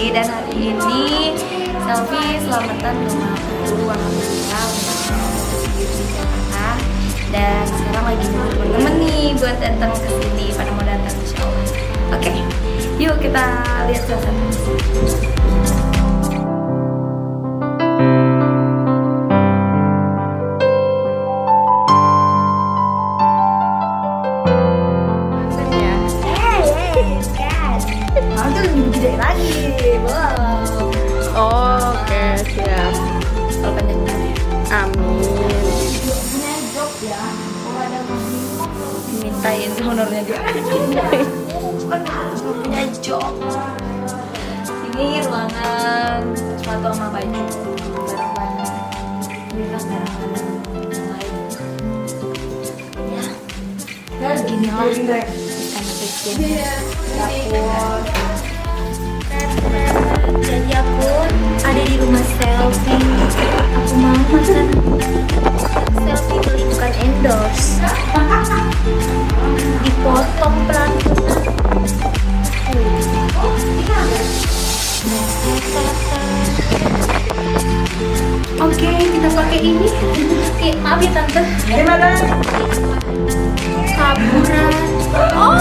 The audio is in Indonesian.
Dan hari ini selfie selamatan rumah baru alhamdulillah di Jakarta. Dan sekarang lagi nunggu temen-temen nih buat datang ke sini, pada mau datang insya Allah. Oke, yuk kita lihat suasana. Nanti lebih gede lagi, wow. Oke, siap. Kalau panjangnya. Amin. Punya job ya, kalau ada dimintain honornya dia. Kan punya job. Ini ruangan sepatu sama baju, barang-barang. Ini kan barang-barang yang lain. Ya, gini lah. Ikan kecil. Dapur. Jadi aku ada di rumah selfie. Aku mau makan selfie, beli bukan endorse. Dipotong pelan-pelan. Oke, kita pakai ini. Maaf ya tante. Gimana? Kaburan. Oh.